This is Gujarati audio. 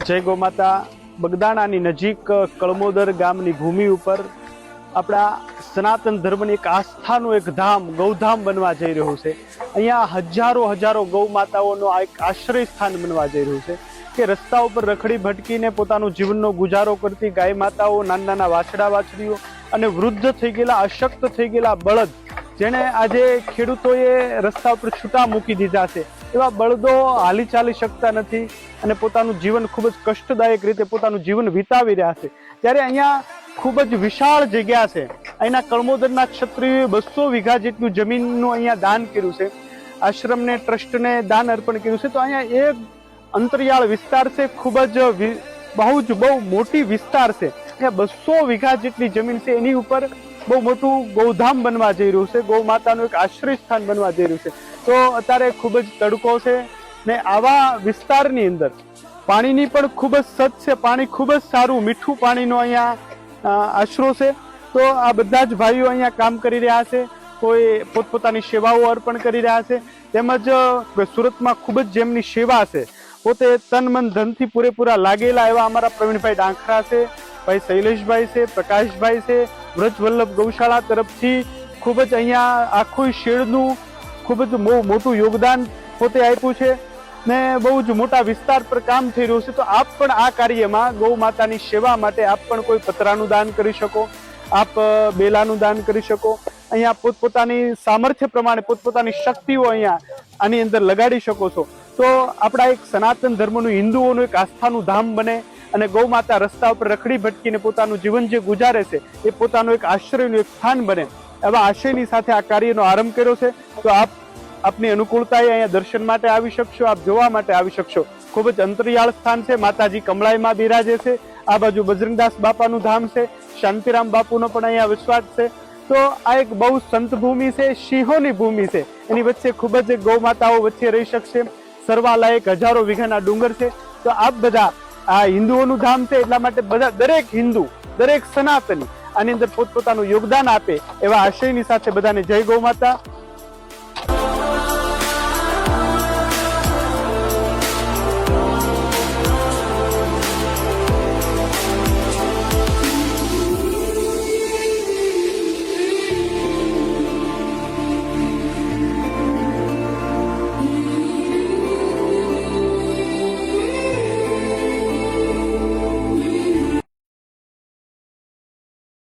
જય ગૌ માતા. બગદાણાની નજીક કળમોદર ગામની ભૂમિ ઉપર આપણા સનાતન ધર્મની એક આસ્થાનું એક ધામ ગૌધામ બનવા જઈ રહ્યું છે. અહીંયા હજારો ગૌ માતાઓનો આ એક આશ્રય સ્થાન બનવા જઈ રહ્યું છે કે રસ્તા ઉપર રખડી ભટકીને પોતાનું જીવનનો ગુજારો કરતી ગાય માતાઓ, નાના વાછડા વાછડીઓ અને વૃદ્ધ થઈ ગયેલા, અશક્ત થઈ ગયેલા બળદ, જેને આજે ખેડૂતોએ રસ્તા ઉપર છૂટા મૂકી દીધા છે, એવા બળદો હાલી ચાલી શકતા નથી અને પોતાનું જીવન ખૂબ જ કષ્ટદાયક રીતે પોતાનું જીવન વિતાવી રહ્યા છે. ત્યારે અહીંયા ખૂબ જ વિશાળ જગ્યા છે. અહીંના કળમોદરના ક્ષત્રિયોએ 200 વીઘા જેટલું જમીનનું અહીંયા દાન કર્યું છે. આશ્રમને, ટ્રસ્ટને દાન અર્પણ કર્યું છે. તો અહીંયા એક અંતરિયાળ વિસ્તાર છે, ખૂબ જ બહુ મોટી વિસ્તાર છે. અહીંયા 200 વીઘા જેટલી જમીન છે, એની ઉપર બહુ મોટું ગૌધામ બનવા જઈ રહ્યું છે. ગૌ માતાનું એક આશ્રય સ્થાન બનવા જઈ રહ્યું છે. તો અત્યારે ખૂબ જ તડકો છે ને આવા વિસ્તારની અંદર પાણીની પણ ખૂબ જ સત છે. પાણી ખૂબ જ સારું મીઠું પાણીનો અહીંયા આશરો છે. તો આ બધા જ ભાઈઓ અહીંયા કામ કરી રહ્યા છે. કોઈ પોતપોતાની સેવાઓ અર્પણ કરી રહ્યા છે. તેમજ સુરતમાં ખૂબ જ જેમની સેવા છે, પોતે તન મન ધનથી પૂરેપૂરા લાગેલા એવા અમારા પ્રવીણભાઈ ડાંખરા છે, ભાઈ શૈલેષભાઈ છે, પ્રકાશભાઈ છે. વ્રજવલ્લભ ગૌશાળા તરફથી ખૂબ જ અહીંયા આખું શેડનું ખૂબ જ મોટું યોગદાન પોતે આપ્યું છે ને બહુ જ મોટા વિસ્તાર પર કામ થઈ રહ્યું છે. તો આપ પણ આ કાર્યમાં ગૌ માતાની સેવા માટે આપ પણ કોઈ પતરાનું દાન કરી શકો, આપ બેલાનું દાન કરી શકો. અહીંયા પોતપોતાની સામર્થ્ય પ્રમાણે પોતપોતાની શક્તિઓ અહીંયા આની અંદર લગાડી શકો છો. તો આપણા એક સનાતન ધર્મનું, હિન્દુઓનું એક આસ્થાનું ધામ બને અને ગૌ માતા રસ્તા ઉપર રખડી ભટકીને પોતાનું જીવન જે ગુજારે છે એ પોતાનું એક આશ્રયનું એક સ્થાન બને, એવા આશયની સાથે આ કાર્યનો આરંભ કર્યો છે. તો આપની અનુકૂળતાએ અહીંયા દર્શન માટે આવી શકશો, આપ જોવા માટે આવી શકશો. ખૂબ જ અંતરિયાળ સ્થાન છે. માતાજી કમળાઈમાં બિરાજે છે. આ બાજુ બજરંગદાસ બાપાનું ધામ છે, શાંતિરામ બાપુનો પણ અહીંયા વિશ્વાસ છે. તો આ એક બહુ સંત ભૂમિ છે, સિંહોની ભૂમિ છે. એની વચ્ચે ખૂબ જ ગૌ માતાઓ વચ્ચે રહી શકશે. સરવાલાયક હજારો વીઘાના ડુંગર છે. તો આપ બધા આ હિન્દુઓનું ધામ છે, એટલા માટે બધા દરેક હિન્દુ, દરેક સનાતની આની અંદર પોતપોતાનું યોગદાન આપે એવા આશયની સાથે બધાને જય ગૌ માતા.